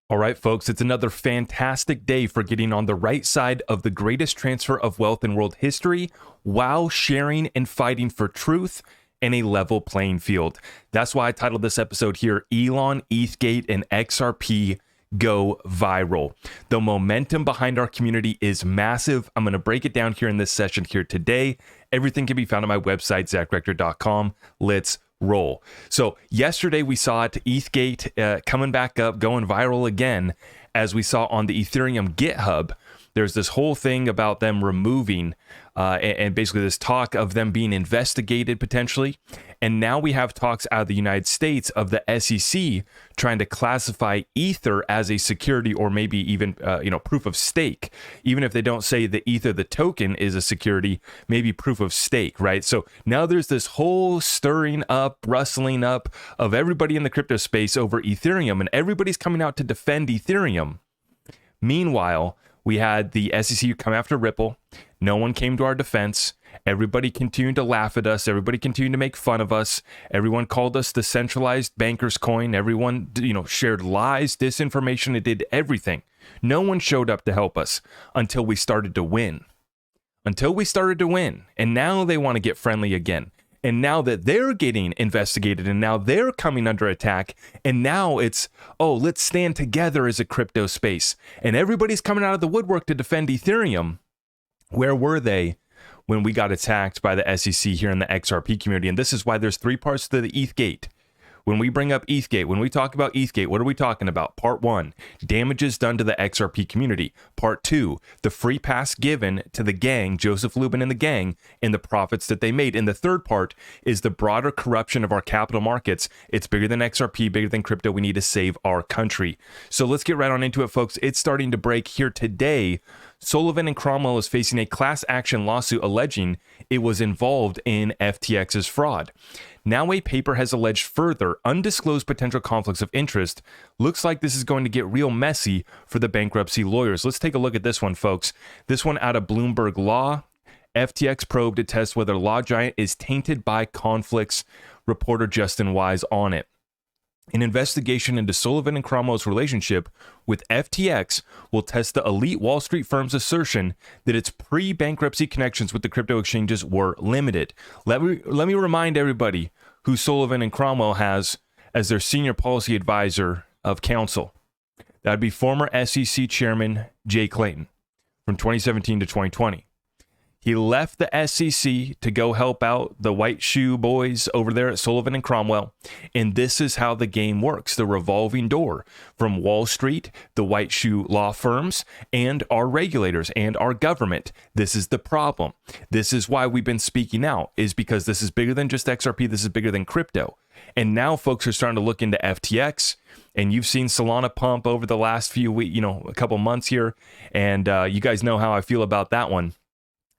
All right, folks, it's another fantastic day for getting on the right side of the greatest transfer of wealth in world history while sharing and fighting for truth and a level playing field. That's why I titled this episode here, Elon, ETHGate, and XRP Go Viral. The momentum behind our community is massive. I'm going to break it down here in this session here today. Everything can be found on my website, zachrector.com. Let's roll. So yesterday we saw it, ETHGate coming back up, going viral again, as we saw on the Ethereum GitHub. There's this whole thing about them removing and basically this talk of them being investigated potentially. And now we have talks out of the United States of the SEC trying to classify Ether as a security or maybe even, proof of stake. Even if they don't say the Ether, the token is a security, maybe proof of stake, right? So now there's this whole stirring up, rustling up of everybody in the crypto space over Ethereum, and everybody's coming out to defend Ethereum. Meanwhile, we had the SEC come after Ripple. No one came to our defense. Everybody continued to laugh at us. Everybody continued to make fun of us. Everyone called us the centralized banker's coin. Everyone, shared lies, disinformation. It did everything. No one showed up to help us until we started to win. And now they want to get friendly again. And now that they're getting investigated and now they're coming under attack, and now it's, let's stand together as a crypto space. And everybody's coming out of the woodwork to defend Ethereum. Where were they when we got attacked by the SEC here in the XRP community? And this is why there's three parts to the ETHGate. When we bring up ETHGate, when we talk about ETHGate, what are we talking about? Part 1, damages done to the XRP community. Part 2, the free pass given to the gang, Joseph Lubin and the gang, and the profits that they made. And the third part is the broader corruption of our capital markets. It's bigger than XRP, bigger than crypto. We need to save our country. So let's get right on into it, folks. It's starting to break here today. Sullivan and Cromwell is facing a class action lawsuit alleging it was involved in FTX's fraud. Now a paper has alleged further undisclosed potential conflicts of interest. Looks like this is going to get real messy for the bankruptcy lawyers. Let's take a look at this one, folks. This one out of Bloomberg Law. FTX probe to test whether Law Giant is tainted by conflicts. Reporter Justin Wise on it. An investigation into Sullivan and Cromwell's relationship with FTX will test the elite Wall Street firm's assertion that its pre-bankruptcy connections with the crypto exchanges were limited. Let me remind everybody who Sullivan and Cromwell has as their senior policy advisor of counsel. That would be former SEC Chairman Jay Clayton from 2017 to 2020. He left the SEC to go help out the white shoe boys over there at Sullivan and Cromwell. And this is how the game works. The revolving door from Wall Street, the white shoe law firms, and our regulators and our government. This is the problem. This is why we've been speaking out, is because this is bigger than just XRP. This is bigger than crypto. And now folks are starting to look into FTX. And you've seen Solana pump over the last few weeks, a couple months here. And you guys know how I feel about that one.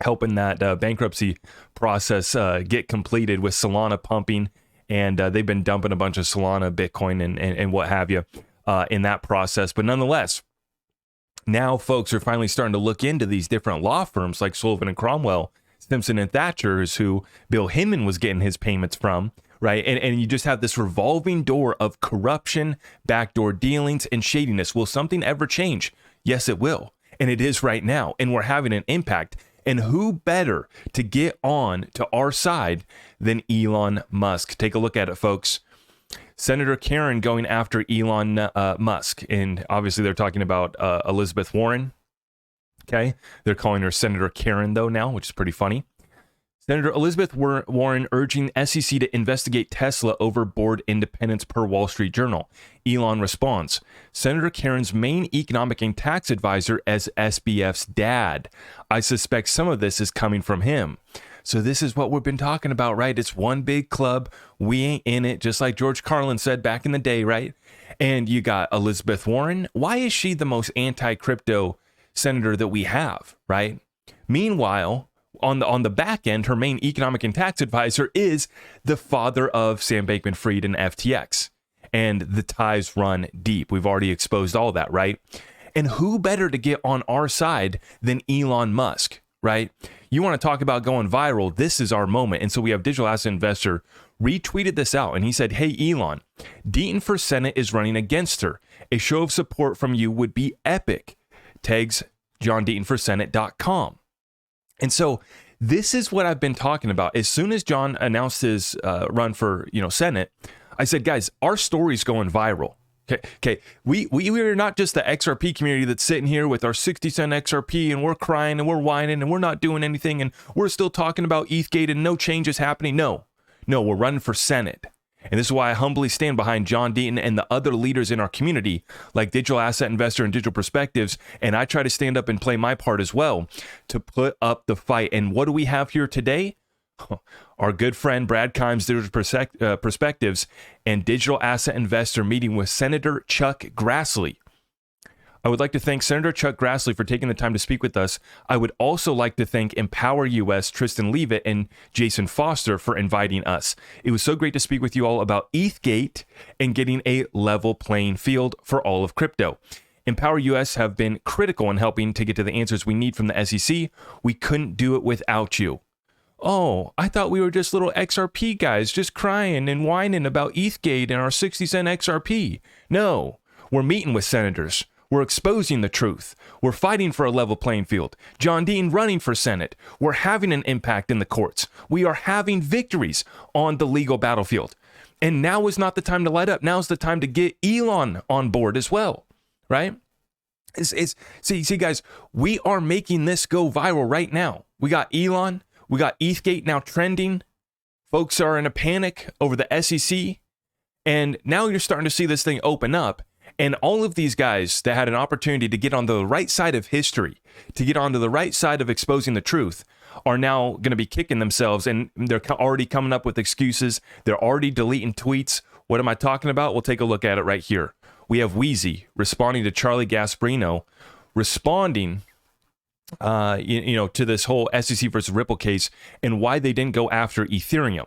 Helping that bankruptcy process get completed with Solana pumping, and they've been dumping a bunch of Solana, Bitcoin, and what have you in that process. But nonetheless, now folks are finally starting to look into these different law firms like Sullivan and Cromwell, Simpson and Thatcher's, who Bill Hinman was getting his payments from, right? And you just have this revolving door of corruption, backdoor dealings, and shadiness. Will something ever change? Yes, it will. And it is right now. And we're having an impact. And who better to get on to our side than Elon Musk? Take a look at it, folks. Senator Karen going after Elon Musk. And obviously they're talking about Elizabeth Warren. Okay. They're calling her Senator Karen, though, now, which is pretty funny. Senator Elizabeth Warren urging SEC to investigate Tesla over board independence per Wall Street Journal. Elon responds, Senator Karen's main economic and tax advisor as SBF's dad. I suspect some of this is coming from him. So this is what we've been talking about, right? It's one big club. We ain't in it, just like George Carlin said back in the day, right? And you got Elizabeth Warren. Why is she the most anti-crypto senator that we have, right? Meanwhile, on the back end, her main economic and tax advisor is the father of Sam Bankman-Fried and FTX. And the ties run deep. We've already exposed all that, right? And who better to get on our side than Elon Musk, right? You want to talk about going viral, this is our moment. And so we have digital asset investor retweeted this out, and he said, "Hey, Elon, Deaton for Senate is running against her. A show of support from you would be epic." Tags JohnDeatonForSenate.com. And so this is what I've been talking about. As soon as John announced his run for Senate, I said, guys, our story's going viral. Okay. We are not just the XRP community that's sitting here with our 60-cent XRP and we're crying and we're whining and we're not doing anything and we're still talking about ETHGate and no change is happening. No, we're running for Senate. And this is why I humbly stand behind John Deaton and the other leaders in our community, like Digital Asset Investor and Digital Perspectives. And I try to stand up and play my part as well to put up the fight. And what do we have here today? Our good friend Brad Kimes, Digital Perspectives, and Digital Asset Investor meeting with Senator Chuck Grassley. I would like to thank Senator Chuck Grassley for taking the time to speak with us. I would also like to thank Empower US, Tristan Leavitt, and Jason Foster for inviting us. It was so great to speak with you all about ETHGate and getting a level playing field for all of crypto. Empower US have been critical in helping to get to the answers we need from the SEC. We couldn't do it without you. Oh, I thought we were just little XRP guys just crying and whining about ETHGate and our 60-cent XRP. No, we're meeting with senators. We're exposing the truth. We're fighting for a level playing field. John Deaton running for Senate. We're having an impact in the courts. We are having victories on the legal battlefield. And now is not the time to let up. Now is the time to get Elon on board as well, right? See, guys, we are making this go viral right now. We got Elon. We got ETHGate now trending. Folks are in a panic over the SEC. And now you're starting to see this thing open up. And all of these guys that had an opportunity to get on the right side of history, to get onto the right side of exposing the truth, are now going to be kicking themselves. And they're already coming up with excuses. They're already deleting tweets. What am I talking about? We'll take a look at it right here. We have Wheezy responding to Charlie Gasparino, responding to this whole SEC versus Ripple case and why they didn't go after Ethereum.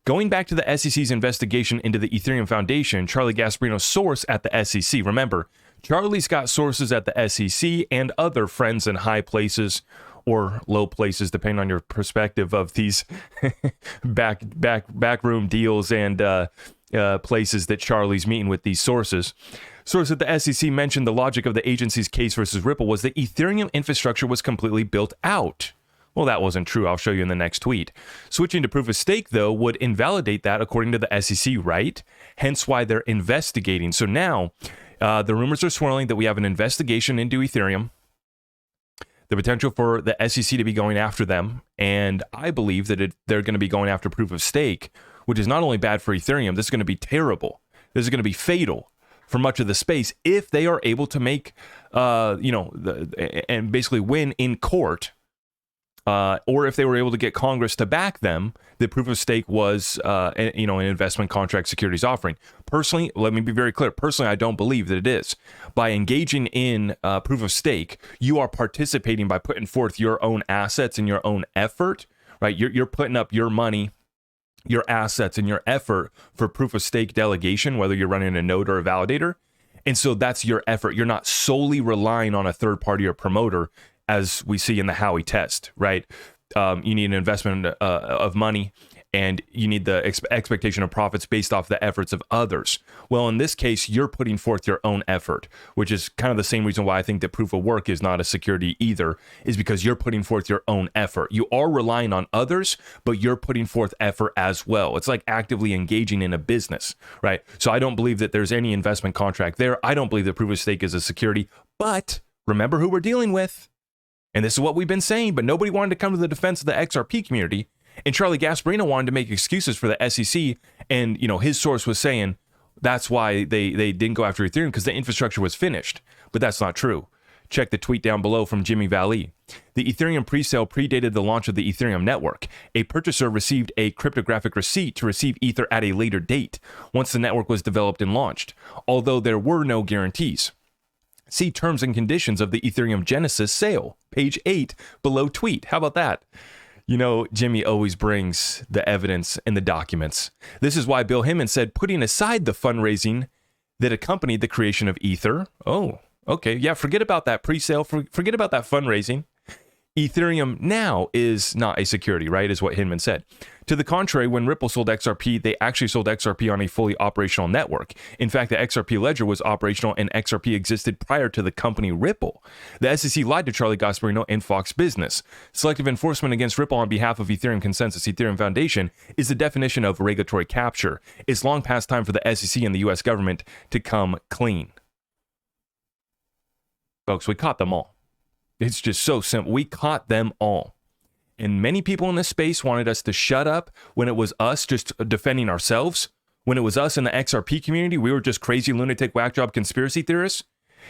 Going back to the SEC's investigation into the Ethereum Foundation, Charlie Gasparino's source at the SEC. Remember, Charlie's got sources at the SEC and other friends in high places or low places, depending on your perspective of these backroom deals and places that Charlie's meeting with these sources. Source at the SEC mentioned the logic of the agency's case versus Ripple was that Ethereum infrastructure was completely built out. Well, that wasn't true. I'll show you in the next tweet. Switching to proof of stake, though, would invalidate that according to the SEC, right? Hence why they're investigating. So now the rumors are swirling that we have an investigation into Ethereum, the potential for the SEC to be going after them. And I believe that they're going to be going after proof of stake, which is not only bad for Ethereum, this is going to be terrible. This is going to be fatal for much of the space if they are able to make, and basically win in court. Or if they were able to get Congress to back them, the proof of stake was, an investment contract securities offering. Personally, let me be very clear. Personally, I don't believe that it is. By engaging in proof of stake, you are participating by putting forth your own assets and your own effort, right? You're putting up your money, your assets, and your effort for proof of stake delegation, whether you're running a node or a validator. And so that's your effort. You're not solely relying on a third party or promoter, as we see in the Howey test, right? You need an investment of money, and you need the expectation of profits based off the efforts of others. Well, in this case, you're putting forth your own effort, which is kind of the same reason why I think that proof of work is not a security either, is because you're putting forth your own effort. You are relying on others, but you're putting forth effort as well. It's like actively engaging in a business, right? So I don't believe that there's any investment contract there. I don't believe that proof of stake is a security, but remember who we're dealing with. And this is what we've been saying, but nobody wanted to come to the defense of the XRP community. And Charlie Gasparino wanted to make excuses for the SEC. And, his source was saying that's why they didn't go after Ethereum, because the infrastructure was finished. But that's not true. Check the tweet down below from Jimmy Valley. The Ethereum presale predated the launch of the Ethereum network. A purchaser received a cryptographic receipt to receive Ether at a later date, once the network was developed and launched, although there were no guarantees. See terms and conditions of the Ethereum Genesis sale, page 8, below tweet. How about that? Jimmy always brings the evidence and the documents. This is why Bill Hemmon said, putting aside the fundraising that accompanied the creation of Ether. Oh, okay. Yeah, forget about that pre-sale. Forget about that fundraising. Ethereum now is not a security, right, is what Hinman said. To the contrary, when Ripple sold XRP, they actually sold XRP on a fully operational network. In fact, the XRP ledger was operational and XRP existed prior to the company Ripple. The SEC lied to Charlie Gasparino and Fox Business. Selective enforcement against Ripple on behalf of Ethereum Consensus Ethereum Foundation is the definition of regulatory capture. It's long past time for the SEC and the US government to come clean. Folks, we caught them all. It's just so simple. We caught them all. And many people in this space wanted us to shut up when it was us just defending ourselves. When it was us in the XRP community, we were just crazy lunatic whack job conspiracy theorists.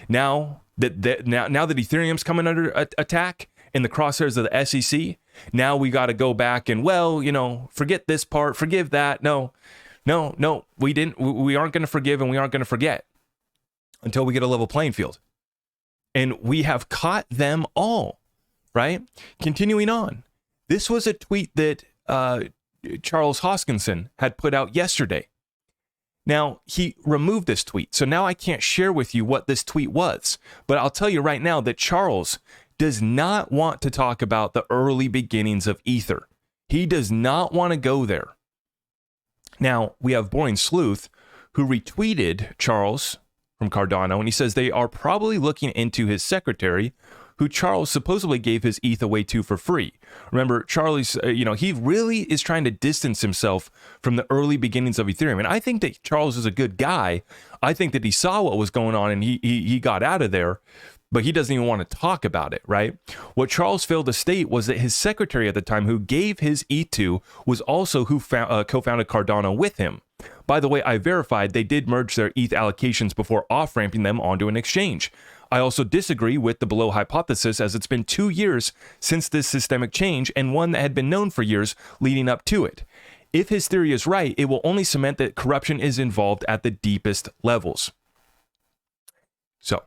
Now that Ethereum's coming under attack in the crosshairs of the SEC, now we got to go back and, well, forget this part, forgive that. No, we didn't. We aren't going to forgive and we aren't going to forget until we get a level playing field. And we have caught them all, right? Continuing on. This was a tweet that Charles Hoskinson had put out yesterday. Now, he removed this tweet, so now I can't share with you what this tweet was. But I'll tell you right now that Charles does not want to talk about the early beginnings of Ether. He does not want to go there. Now, we have Boring Sleuth, who retweeted Charles from Cardano, and he says they are probably looking into his secretary, who Charles supposedly gave his ETH away to for free. Remember, Charlie's, he really is trying to distance himself from the early beginnings of Ethereum. And I think that Charles is a good guy. I think that he saw what was going on and he got out of there, but he doesn't even want to talk about it, right? What Charles failed to state was that his secretary at the time, who gave his ETH to, was also who co-founded Cardano with him. By the way, I verified they did merge their ETH allocations before off-ramping them onto an exchange. I also disagree with the below hypothesis, as it's been 2 years since this systemic change and one that had been known for years leading up to it. If his theory is right, it will only cement that corruption is involved at the deepest levels. So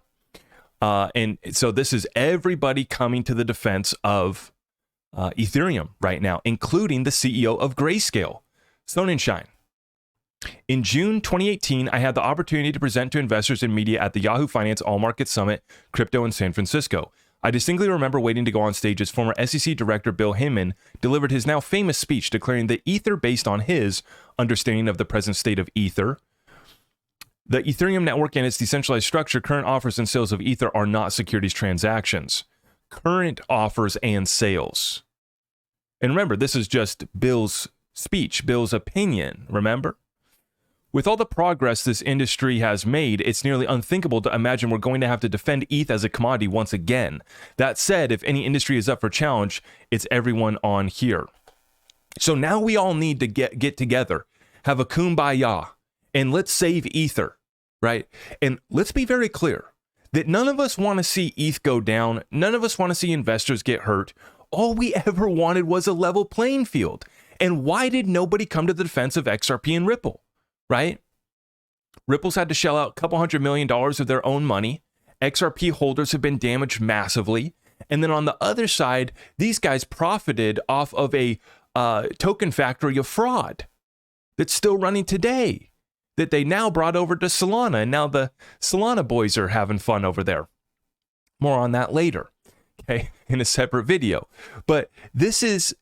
this is everybody coming to the defense of Ethereum right now, including the CEO of Grayscale, Sonnenschein. In June 2018, I had the opportunity to present to investors and media at the Yahoo Finance All Market Summit Crypto in San Francisco. I distinctly remember waiting to go on stage as former SEC Director Bill Hinman delivered his now famous speech declaring that Ether, based on his understanding of the present state of Ether, the Ethereum network and its decentralized structure, current offers and sales of Ether are not securities transactions. Current offers and sales. And remember, this is just Bill's speech, Bill's opinion, remember? With all the progress this industry has made, it's nearly unthinkable to imagine we're going to have to defend ETH as a commodity once again. That said, if any industry is up for challenge, it's everyone on here. So now we all need to get together, have a kumbaya, and let's save Ether, right? And let's be very clear that none of us want to see ETH go down. None of us want to see investors get hurt. All we ever wanted was a level playing field. And why did nobody come to the defense of XRP and Ripple? Right? Ripple's had to shell out a couple $100 million of their own money. XRP holders have been damaged massively. And then on the other side, these guys profited off of a token factory of fraud that's still running today, that they now brought over to Solana. And now the Solana boys are having fun over there. More on that later. Okay, in a separate video. But this is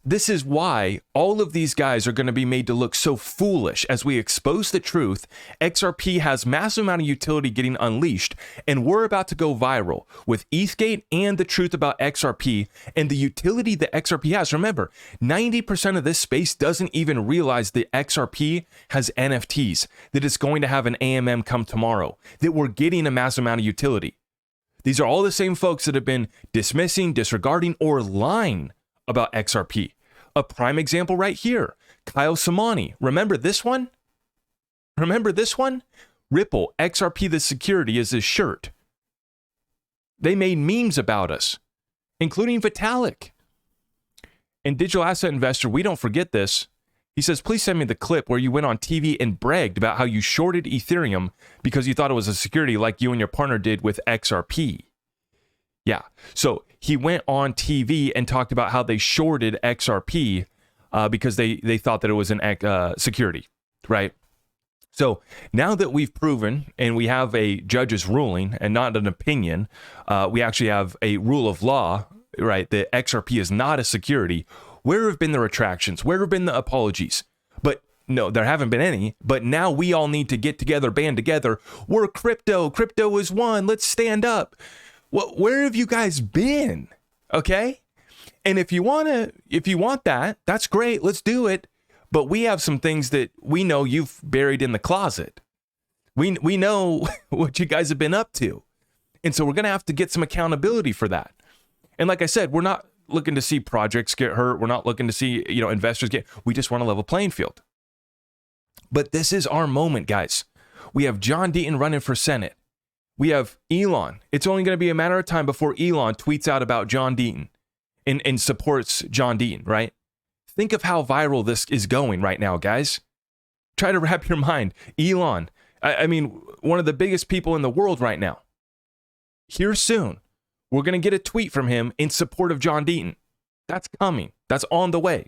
why all of these guys are going to be made to look so foolish as we expose the truth. XRP has massive amount of utility getting unleashed, and we're about to go viral with ETHGate and the truth about XRP and the utility that XRP has. Remember, 90% of this space doesn't even realize that XRP has NFTs, that it's going to have an AMM come tomorrow, that we're getting a massive amount of utility. These are all the same folks that have been dismissing, disregarding, or lying about XRP. A prime example right here, Kyle Samani. Remember this one? Ripple, XRP the security is his shirt. They made memes about us, including Vitalik. And Digital Asset Investor, we don't forget this. He says, please send me the clip where you went on TV and bragged about how you shorted Ethereum because you thought it was a security like you and your partner did with XRP. Yeah, so he went on TV and talked about how they shorted XRP because they thought that it was an security, right? So now that we've proven and we have a judge's ruling and not an opinion, we actually have a rule of law right, that XRP is not a security, where have been the retractions? Where have been the apologies? But no, there haven't been any. But now we all need to get together, band together. We're crypto. Crypto is one. Let's stand up. Well, where have you guys been? Okay. And if you want that, that's great. Let's do it. But we have some things that we know you've buried in the closet. We know what you guys have been up to. And so we're going to have to get some accountability for that. And like I said, we're not looking to see projects get hurt. We're not looking to see, investors we just want a level playing field. But this is our moment, guys. We have John Deaton running for Senate. We have Elon. It's only going to be a matter of time before Elon tweets out about John Deaton and supports John Deaton, right? Think of how viral this is going right now, guys. Try to wrap your mind. Elon, I mean, one of the biggest people in the world right now. Here soon, we're going to get a tweet from him in support of John Deaton. That's coming. That's on the way.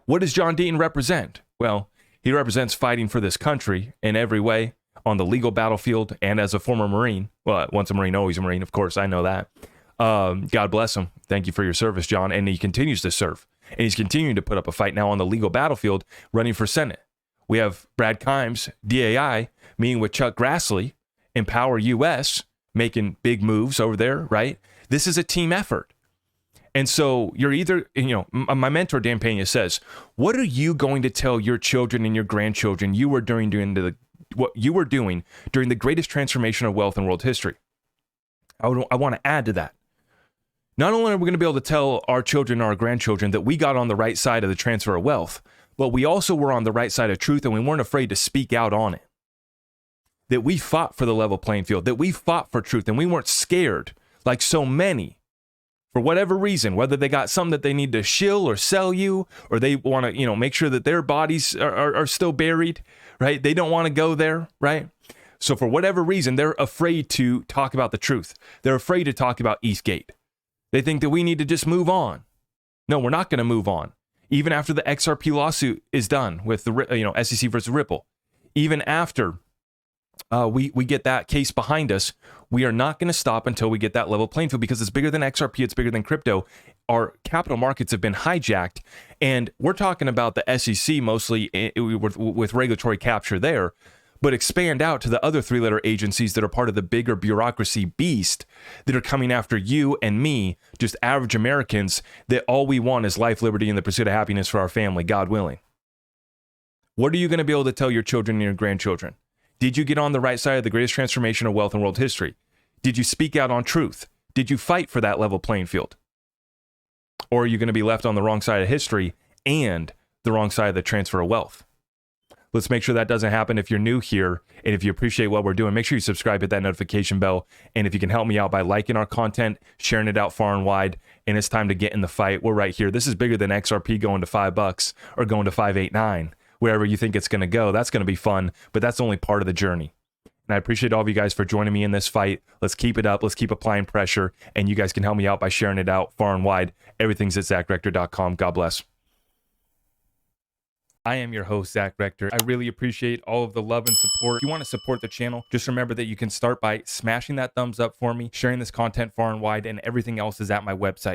What does John Deaton represent? Well, he represents fighting for this country in every way, on the legal battlefield and as a former Marine. Well, once a Marine, always a Marine, of course, I know that. God bless him. Thank you for your service, John. And he continues to serve. And he's continuing to put up a fight now on the legal battlefield, running for Senate. We have Brad Kimes, DAI, meeting with Chuck Grassley, Empower US, making big moves over there, right? This is a team effort. And so you're either, my mentor, Dan Pena, says, what are you going to tell your children and your grandchildren what you were doing during the greatest transformation of wealth in world history? I want to add to that. Not only are we going to be able to tell our children and our grandchildren that we got on the right side of the transfer of wealth, but we also were on the right side of truth and we weren't afraid to speak out on it. That we fought for the level playing field, that we fought for truth and we weren't scared like so many for whatever reason, whether they got something that they need to shill or sell you, or they want to, make sure that their bodies are still buried, right? They don't want to go there, right? So for whatever reason, they're afraid to talk about the truth. They're afraid to talk about ETHGate. They think that we need to just move on. No, we're not going to move on. Even after the XRP lawsuit is done with the SEC versus Ripple, even after we get that case behind us, we are not going to stop until we get that level playing field, because it's bigger than XRP, it's bigger than crypto. Our capital markets have been hijacked, and we're talking about the SEC mostly with regulatory capture there, but expand out to the other three-letter agencies that are part of the bigger bureaucracy beast that are coming after you and me, just average Americans, that all we want is life, liberty, and the pursuit of happiness for our family, God willing. What are you going to be able to tell your children and your grandchildren? Did you get on the right side of the greatest transformation of wealth in world history? Did you speak out on truth? Did you fight for that level playing field? Or are you going to be left on the wrong side of history and the wrong side of the transfer of wealth? Let's make sure that doesn't happen. If you're new here and if you appreciate what we're doing, make sure you subscribe, hit that notification bell. And if you can help me out by liking our content, sharing it out far and wide, and it's time to get in the fight, we're right here. This is bigger than XRP going to $5 or going to 589. Wherever you think it's going to go, that's going to be fun, but that's only part of the journey. And I appreciate all of you guys for joining me in this fight. Let's keep it up. Let's keep applying pressure. And you guys can help me out by sharing it out far and wide. Everything's at ZachRector.com. God bless. I am your host, Zach Rector. I really appreciate all of the love and support. If you want to support the channel, just remember that you can start by smashing that thumbs up for me, sharing this content far and wide, and everything else is at my website.